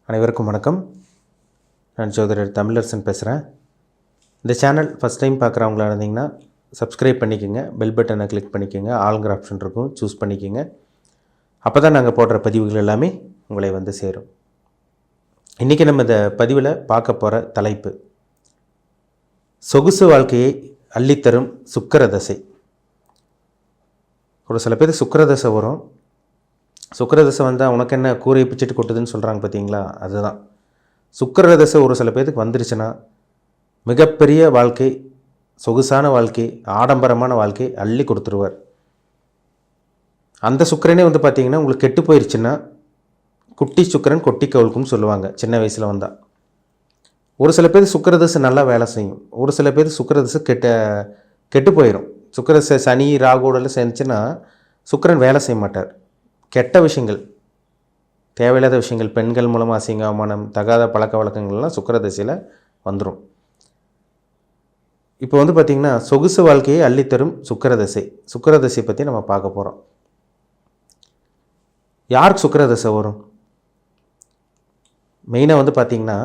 அனைவருக்கும் வணக்கம். நான் ஜோதிடர் தமிழரசன் பேசுகிறேன். இந்த சேனல் ஃபஸ்ட் டைம் பார்க்குறவங்களா இருந்தீங்கன்னா சப்ஸ்கிரைப் பண்ணிக்கோங்க, பெல் பட்டனை கிளிக் பண்ணிக்கோங்க, ஆளுங்கிற ஆப்ஷன் இருக்கும், சூஸ் பண்ணிக்கோங்க. அப்போ தான் நாங்கள் போடுற பதிவுகள் எல்லாமே உங்களை வந்து சேரும். இன்றைக்கி நம்ம இந்த பதிவில் பார்க்க போகிற தலைப்பு சொகுசு வாழ்க்கையை அள்ளித்தரும் சுக்கிர தசை. ஒரு சில பேர் சுக்கிர தசை வரும். சுக்கிர தசை வந்தால் உனக்கு என்ன கூரை பிச்சுட்டு கொட்டுதுன்னு சொல்கிறாங்க பார்த்தீங்களா, அதுதான். சுக்கிர தசை ஒரு சில பேருக்கு வந்துருச்சுன்னா மிகப்பெரிய வாழ்க்கை, சொகுசான வாழ்க்கை, ஆடம்பரமான வாழ்க்கை அள்ளி கொடுத்துருவார். அந்த சுக்கிரனே வந்து பார்த்திங்கன்னா உங்களுக்கு கெட்டு போயிடுச்சுன்னா குட்டி சுக்கிரன் கொட்டி கவுளுக்குன்னு சொல்லுவாங்க சின்ன வயசில் வந்தால். ஒரு சில பேர் சுக்கிர தசை நல்லா வேலை செய்யும், ஒரு சில பேர் சுக்கிர தசை கெட்டு போயிடும். சுக்கிர தசை சனி ராகுடெல்லாம் சேர்ந்துச்சுன்னா சுக்கிரன் வேலை செய்ய மாட்டார். கெட்ட விஷயங்கள், தேவையில்லாத விஷயங்கள், பெண்கள் மூலமாக அசிங்க அவமானம், தகாத பழக்க வழக்கங்கள்லாம் சுக்கிர தசையில் வந்துடும். இப்போ வந்து பார்த்திங்கன்னா சொகுசு வாழ்க்கையை அள்ளித்தரும் சுக்கிர தசை. சுக்கிர தசையை பற்றி நம்ம பார்க்க போகிறோம். யாருக்கு சுக்கிர தசை வரும்? மெயினாக வந்து பார்த்திங்கன்னா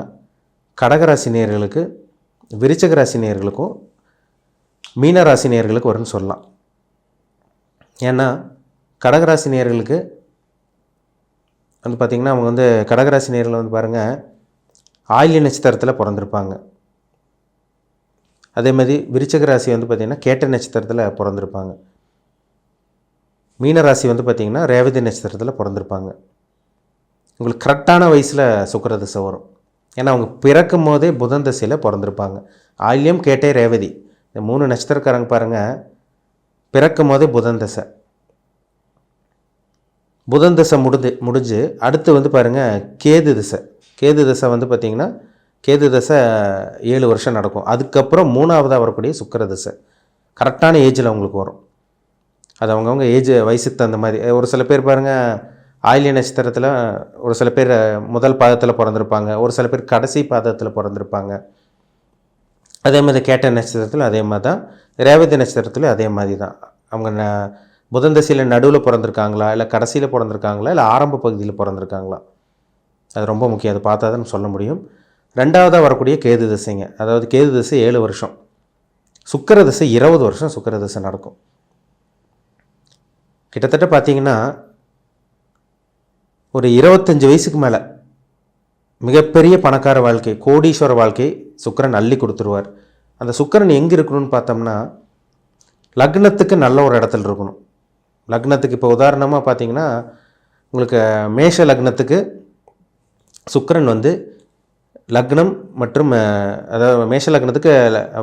கடகராசி நேயர்களுக்கு, விருச்சிக ராசி நேயர்களுக்கும், மீன ராசி நேயர்களுக்கு வரும்னு சொல்லலாம். ஏன்னா கடகராசி நேயர்களுக்கு வந்து பார்த்திங்கன்னா அவங்க வந்து கடகராசி நேயர்கள் வந்து பாருங்கள் ஆயில்ய நட்சத்திரத்தில் பிறந்திருப்பாங்க. அதே மாதிரி விருச்சிக ராசி வந்து பார்த்திங்கன்னா கேட்ட நட்சத்திரத்தில் பிறந்திருப்பாங்க. மீனராசி வந்து பார்த்திங்கன்னா ரேவதி நட்சத்திரத்தில் பிறந்திருப்பாங்க. உங்களுக்கு கரெக்டான வயசில் சுக்கிர தசை வரும். ஏன்னா அவங்க பிறக்கும் போதே புதன் தசையில் பிறந்திருப்பாங்க. ஆயில்யம், கேட்டை, ரேவதி இந்த 3 நட்சத்திரக்காரங்க பாருங்கள் பிறக்கும் போதே புதன் தசை. புதன் தசை முடிஞ்சு அடுத்து வந்து பாருங்கள் கேது தசை. கேது தசை வந்து பார்த்திங்கன்னா கேது தசை 7 வருஷம் நடக்கும். அதுக்கப்புறம் 3ஆவதாக வரக்கூடிய சுக்கிர தசை கரெக்டான ஏஜில் அவங்களுக்கு வரும். அது அவங்கவுங்க ஏஜ் வயசுக்கு தகுந்த மாதிரி. ஒரு சில பேர் பாருங்கள் ஆயில்ய நட்சத்திரத்தில் ஒரு சில பேர் முதல் பாதத்தில் பிறந்திருப்பாங்க, ஒரு சில பேர் கடைசி பாதத்தில் பிறந்திருப்பாங்க. அதே மாதிரி கேட்ட நட்சத்திரத்தில் அதே மாதிரி தான், ரேவதி நட்சத்திரத்தில் அதே மாதிரி தான். அவங்க புதன் தசையில் நடுவில் பிறந்திருக்காங்களா, இல்லை கடைசியில் பிறந்திருக்காங்களா, இல்லை ஆரம்ப பகுதியில் பிறந்திருக்காங்களா, அது ரொம்ப முக்கியம். அதை பார்த்தா தான் சொல்ல முடியும். 2ஆவதாக வரக்கூடிய கேது தசைங்க. அதாவது கேது தசை 7 வருஷம், சுக்கிர தசை 20 வருஷம் சுக்கிர தசை நடக்கும். கிட்டத்தட்ட பார்த்திங்கன்னா ஒரு 25 வயசுக்கு மேலே மிகப்பெரிய பணக்கார வாழ்க்கை, கோடீஸ்வர வாழ்க்கை சுக்கிரன் அள்ளி கொடுத்துருவார். அந்த சுக்கிரன் எங்கே இருக்கணும்னு பார்த்தோம்னா லக்னத்துக்கு நல்ல ஒரு இடத்துல இருக்கணும். லக்னத்துக்கு இப்போ உதாரணமாக பார்த்திங்கன்னா உங்களுக்கு மேஷ லக்னத்துக்கு சுக்கிரன் வந்து லக்னம் மற்றும் அதாவது மேஷ லக்னத்துக்கு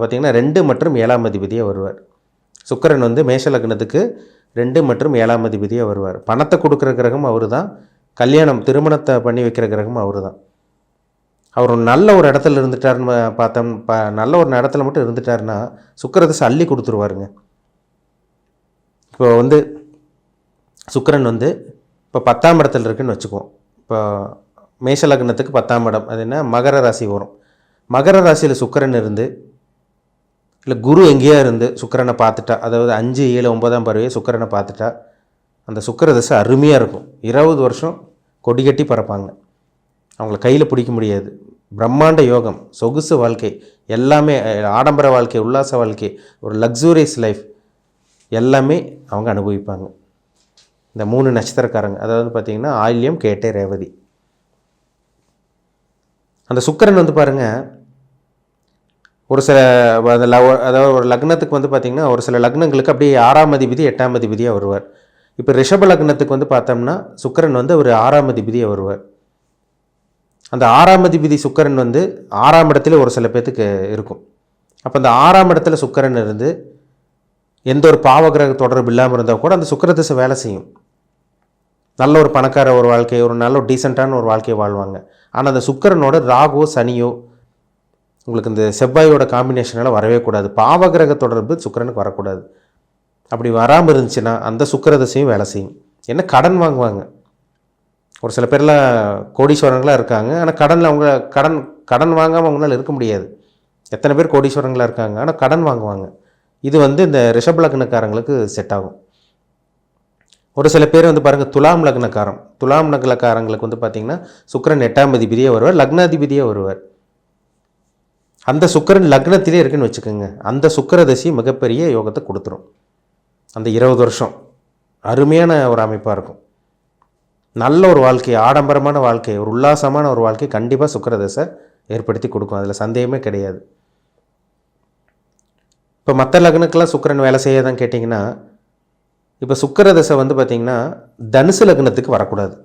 பார்த்திங்கன்னா 2 மற்றும் 7ஆம் அதிபதியாக வருவார். சுக்கிரன் வந்து மேஷ லக்னத்துக்கு 2 மற்றும் 7ஆம் அதிபதியாக வருவார். பணத்தை கொடுக்குற கிரகம் அவர் தான், கல்யாணம் திருமணத்தை பண்ணி வைக்கிற கிரகம் அவர் தான். அவர் நல்ல ஒரு இடத்துல இருந்துட்டாருன்னு பார்த்தோம், நல்ல ஒரு இடத்துல மட்டும் இருந்துட்டாருன்னா சுக்கிர தசை அள்ளி கொடுத்துருவாருங்க. இப்போ வந்து சுக்கிரன் வந்து இப்போ 10ஆம் இடத்துல இருக்குதுன்னு வச்சுக்குவோம். இப்போ மேஷ லக்னத்துக்கு 10ஆம் இடம் அது என்ன மகர ராசி வரும். மகர ராசியில் சுக்கிரன் இருந்து, இல்லை குரு எங்கேயா இருந்து சுக்கிரனை பார்த்துட்டா, அதாவது 5, 7, 9ஆம் பருவே சுக்கிரனை பார்த்துட்டா அந்த சுக்கிர தசை அருமையாக இருக்கும். 20 வருஷம் கொடி கட்டி பறப்பாங்க. அவங்கள கையில் பிடிக்க முடியாது. பிரம்மாண்ட யோகம், சொகுசு வாழ்க்கை, எல்லாமே ஆடம்பர வாழ்க்கை, உல்லாச வாழ்க்கை, ஒரு லக்ஸூரியஸ் லைஃப் எல்லாமே அவங்க அனுபவிப்பாங்க. இந்த 3 நட்சத்திரக்காரங்க, அதாவது பார்த்திங்கன்னா ஆயில்யம், கேட்டை, ரேவதி. அந்த சுக்கிரன் வந்து பாருங்கள் ஒரு சில அதாவது ஒரு லக்னத்துக்கு வந்து பார்த்திங்கன்னா ஒரு சில லக்னங்களுக்கு அப்படியே 6ஆம் அதிபதி 8ஆம் அதிபதியாக வருவார். இப்போ ரிஷப லக்னத்துக்கு வந்து பார்த்தோம்னா சுக்கிரன் வந்து ஒரு 6ஆம் அதிபதியாக வருவார். அந்த 6ஆம் அதிபதி சுக்கிரன் வந்து 6ஆம் இடத்துல ஒரு சில பேர்த்துக்கு இருக்கும். அப்போ அந்த 6ஆம் இடத்துல சுக்கிரன் இருந்து எந்த ஒரு பாவகிரக தொடர்பு இல்லாமல் இருந்தால் கூட அந்த சுக்கிர தசை வேலை செய்யும். நல்ல ஒரு பணக்கார ஒரு வாழ்க்கை, ஒரு நல்ல ஒரு டீசெண்டான ஒரு வாழ்க்கையை வாழ்வாங்க. ஆனால் அந்த சுக்கிரனோட ராகுவோ சனியோ உங்களுக்கு இந்த செவ்வாயோட காம்பினேஷனால் வரவே கூடாது. பாவகிரக தொடர்பு சுக்கிரனுக்கு வரக்கூடாது. அப்படி வராமல் இருந்துச்சுன்னா அந்த சுக்கிர தசையும் வேலை செய்யும். என்ன கடன் வாங்குவாங்க. ஒரு சில பேர்லாம் கோடீஸ்வரங்களாக இருக்காங்க, ஆனால் கடனில் அவங்க கடன் வாங்காமல் அவங்களால இருக்க முடியாது. எத்தனை பேர் கோடீஸ்வரங்களாக இருக்காங்க, ஆனால் கடன் வாங்குவாங்க. இது வந்து இந்த ரிஷப லக்னக்காரங்களுக்கு செட் ஆகும். ஒரு சில பேர் வந்து பாருங்கள் துலாம் லக்னக்காரங்களுக்கு வந்து பார்த்திங்கன்னா சுக்கிரன் 8ஆம் அதிபதியே வருவார், லக்னாதிபதியே வருவார். அந்த சுக்கிரன் லக்னத்திலே இருக்குன்னு வச்சுக்கோங்க, அந்த சுக்கிர தசை மிகப்பெரிய யோகத்தை கொடுத்துரும். அந்த 20 வருஷம் அருமையான ஒரு அமைப்பாக இருக்கும். நல்ல ஒரு வாழ்க்கை, ஆடம்பரமான வாழ்க்கை, ஒரு உல்லாசமான ஒரு வாழ்க்கை கண்டிப்பாக சுக்கிர தசை ஏற்படுத்தி கொடுக்கும். அதில் சந்தேகமே கிடையாது. இப்போ மற்ற லக்னக்கெல்லாம் சுக்கிரன் வேலை செய்யாதான் கேட்டிங்கன்னா, இப்போ சுக்கிர தசை வந்து பார்த்திங்கன்னா தனுசு லக்னத்துக்கு வரக்கூடாது.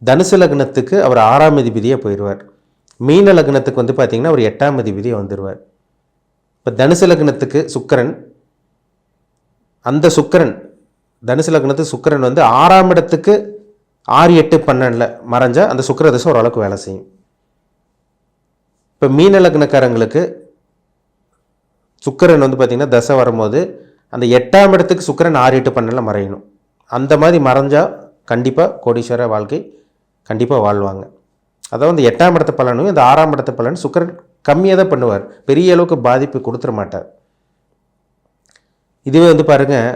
தனுசு லக்னத்துக்கு அவர் 6ஆம் அதிபதியாக போயிடுவார். மீன லக்னத்துக்கு வந்து பார்த்திங்கன்னா அவர் 8ஆம் அதிபதியாக வந்துடுவார். இப்போ தனுசு லக்னத்துக்கு சுக்கிரன், அந்த சுக்கிரன் தனுசு லக்னத்துக்கு சுக்கிரன் வந்து 6ஆம் இடத்துக்கு 6, 8, 12 மறைஞ்சால் அந்த சுக்கிர தசை ஓரளவுக்கு வேலை செய்யும். இப்போ மீன லக்னக்காரங்களுக்கு சுக்கிரன் வந்து பார்த்திங்கன்னா தசை வரும்போது அந்த 8ஆம் இடத்துக்கு சுக்கிரன் 6, 8, 12 மறையணும். அந்த மாதிரி மறைஞ்சால் கண்டிப்பாக கோடீஸ்வர வாழ்க்கை கண்டிப்பாக வாழ்வாங்க. அதாவது அந்த 8ஆம் இடத்த பலனும் இந்த 6ஆம் இடத்த பலன் சுக்கிரன் கம்மியாக தான் பண்ணுவார், பெரிய அளவுக்கு பாதிப்பு கொடுத்துட மாட்டார். இதுவே வந்து பாருங்கள்,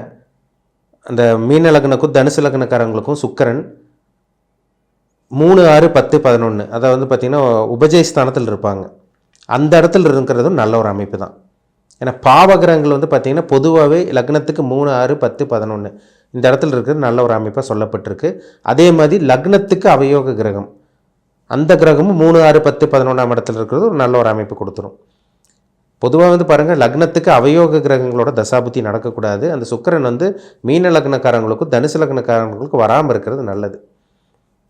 அந்த மீன லக்னக்கும் தனுசு லக்னக்காரங்களுக்கும் சுக்கிரன் 3, 6, 10, 11 அதாவது வந்து பார்த்திங்கன்னா உபஜய ஸ்தானத்தில் இருப்பாங்க. அந்த இடத்துல இருக்கிறதும் நல்ல ஒரு அமைப்பு தான். ஏன்னா பாவகிரகங்கள் வந்து பார்த்திங்கன்னா பொதுவாகவே லக்னத்துக்கு 3, 6, 10, 11 இந்த இடத்துல இருக்கிறது நல்ல ஒரு அமைப்பாக சொல்லப்பட்டிருக்கு. அதே மாதிரி லக்னத்துக்கு அவயோக கிரகம், அந்த கிரகமும் 3, 6, 10, 11ஆம் இடத்துல இருக்கிறது ஒரு நல்ல ஒரு அமைப்பு கொடுத்துரும். பொதுவாக வந்து பாருங்கள், லக்னத்துக்கு அவயோக கிரகங்களோட தசாபுத்தி நடக்கக்கூடாது. அந்த சுக்கிரன் வந்து மீன லக்னக்காரங்களுக்கும் தனுசு லக்னக்காரங்களுக்கும் வராமல் இருக்கிறது நல்லது.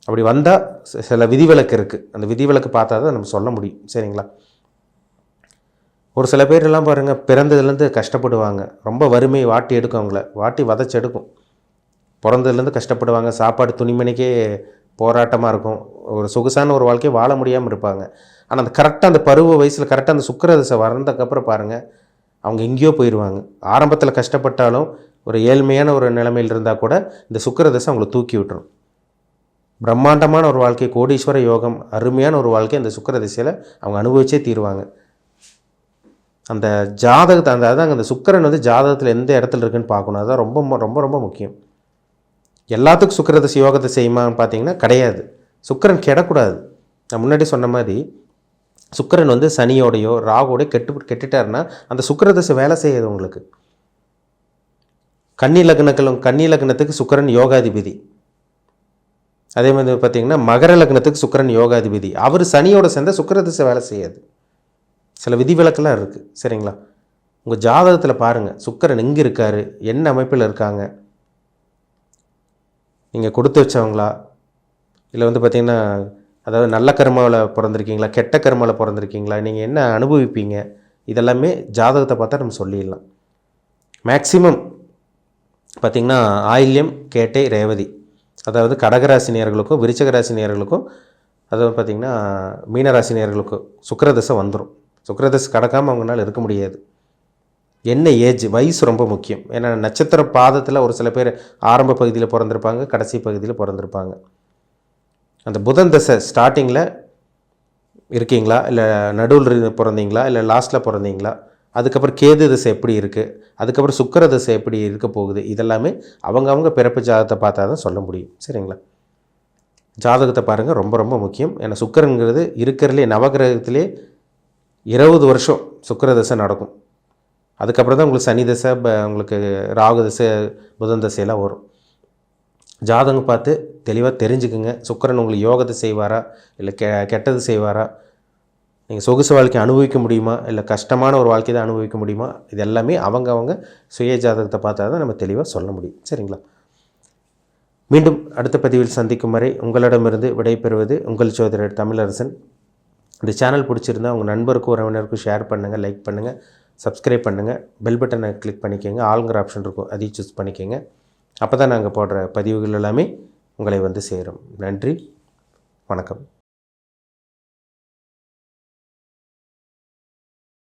அப்படி வந்தால் சில விதிவிலக்கு இருக்குது, அந்த விதிவிலக்கு பார்த்தா தான் நம்ம சொல்ல முடியும். சரிங்களா? ஒரு சில பேரெல்லாம் பாருங்கள், பிறந்ததுலேருந்து கஷ்டப்படுவாங்க, ரொம்ப வறுமை வாட்டி எடுக்கும், அவங்கள வாட்டி வதச்சி எடுக்கும். பிறந்ததுலேருந்து கஷ்டப்படுவாங்க, சாப்பாடு துணிமணிக்கே போராட்டமாக இருக்கும், ஒரு சொகுசான ஒரு வாழ்க்கையை வாழ முடியாமல் இருப்பாங்க. ஆனால் அந்த கரெக்டாக அந்த பருவ வயசில் கரெக்டாக அந்த சுக்கிர தசை வந்ததுக்கப்புறம் பாருங்கள், அவங்க எங்கேயோ போயிடுவாங்க. ஆரம்பத்தில் கஷ்டப்பட்டாலும் ஒரு ஏழ்மையான ஒரு நிலைமையில் இருந்தால் கூட இந்த சுக்கிர தசை அவங்கள தூக்கி விட்டுரும். பிரம்மாண்டமான ஒரு வாழ்க்கை, கோடீஸ்வர யோகம், அருமையான ஒரு வாழ்க்கை அந்த சுக்கிர தசையில் அவங்க அனுபவிச்சே தீருவாங்க. அந்த ஜாதகத்தை அதாங்க அந்த சுக்கிரன் வந்து ஜாதகத்தில் எந்த இடத்துல இருக்குன்னு பார்க்கணும். அதுதான் ரொம்ப ரொம்ப ரொம்ப முக்கியம். எல்லாத்துக்கும் சுக்கிர தசை யோகத்தை செய்யுமான்னு பார்த்தீங்கன்னா கிடையாது. சுக்கிரன் கெடக்கூடாது. நான் முன்னாடி சொன்ன மாதிரி சுக்கிரன் வந்து சனியோடையோ ராகோடையோ கெட்டுட்டாருன்னா அந்த சுக்கிர தசை வேலை செய்யாது உங்களுக்கு. கன்னி லக்னத்துக்கு சுக்கிரன் யோகாதிபதி. அதே மாதிரி பார்த்திங்கன்னா மகர லக்னத்துக்கு சுக்கிரன் யோகாதிபதி. அவர் சனியோட சேர்ந்த சுக்கிர தசை வேலை செய்யாது. சில விதிவிலக்கெல்லாம் இருக்குது. சரிங்களா? உங்கள் ஜாதகத்தில் பாருங்கள் சுக்கிரன் எங்கே இருக்கார், என்ன அமைப்பில் இருக்காங்க, நீங்கள் கொடுத்து வச்சவங்களா, இல்லை வந்து பார்த்திங்கன்னா அதாவது நல்ல கர்மாவில் பிறந்திருக்கீங்களா, கெட்ட கர்மாவில் பிறந்திருக்கீங்களா, நீங்கள் என்ன அனுபவிப்பீங்க, இதெல்லாமே ஜாதகத்தை பார்த்தா நம்ம சொல்லிடலாம். மேக்சிமம் பார்த்திங்கன்னா ஆயில்யம், கேட்டை, ரேவதி, அதாவது கடகராசினியர்களுக்கும் விருச்சகராசினியர்களுக்கும் அதாவது பார்த்திங்கன்னா மீனராசினியர்களுக்கும் சுக்கிரதசை வந்துடும். சுக்கிரதசை கடக்காமல் அவங்களால இருக்க முடியாது. என்ன ஏஜ், வயசு ரொம்ப முக்கியம். ஏன்னா நட்சத்திர பாதத்தில் ஒரு சில பேர் ஆரம்ப பகுதியில் பிறந்திருப்பாங்க, கடைசி பகுதியில் பிறந்திருப்பாங்க. அந்த புதன் தசை ஸ்டார்டிங்கில் இருக்கீங்களா, இல்லை நடுவில் பிறந்தீங்களா, இல்லை லாஸ்ட்டில் பிறந்தீங்களா, அதுக்கப்புறம் கேது தசை எப்படி இருக்குது, அதுக்கப்புறம் சுக்கிர தசை எப்படி இருக்க போகுது, இதெல்லாமே அவங்க பிறப்பு ஜாதகத்தை பார்த்தா தான் சொல்ல முடியும். சரிங்களா? ஜாதகத்தை பாருங்கள், ரொம்ப ரொம்ப முக்கியம். ஏன்னா சுக்கிரங்கிறது இருக்கிறதுலே நவகிரகத்திலே 20 வருஷம் சுக்கிர தசை நடக்கும். அதுக்கப்புறம் தான் உங்களுக்கு சனி தசை, உங்களுக்கு ராகு தசை, புதன் தசையெல்லாம் வரும். ஜாதகம் பார்த்து தெளிவாக தெரிஞ்சுக்குங்க. சுக்கிரன் உங்களுக்கு யோகத்தை செய்வாரா, இல்லை கெட்டது செய்வாரா, நீங்கள் சொகுசு வாழ்க்கை அனுபவிக்க முடியுமா, இல்லை கஷ்டமான ஒரு வாழ்க்கை தான் அனுபவிக்க முடியுமா, இது எல்லாமே அவங்க சுய ஜாதகத்தை பார்த்தா தான் நம்ம தெளிவாக சொல்ல முடியும். சரிங்களா? மீண்டும் அடுத்த பதிவில் சந்திக்கும் வரை உங்களிடமிருந்து விடைபெறுவது உங்கள் ஜோதிடர் தமிழரசன். இந்த சேனல் பிடிச்சிருந்தால் உங்கள் நண்பருக்கும் உறவினருக்கும் ஷேர் பண்ணுங்கள், லைக் பண்ணுங்கள், சப்ஸ்கிரைப் பண்ணுங்கள், பெல் பட்டனை கிளிக் பண்ணிக்கோங்க, ஆளுங்கிற ஆப்ஷன் இருக்கும், அதையும் சூஸ் பண்ணிக்கோங்க. அப்போ தான் நாங்கள் போடுற பதிவுகள் எல்லாமே உங்களை வந்து சேரும். நன்றி, வணக்கம்.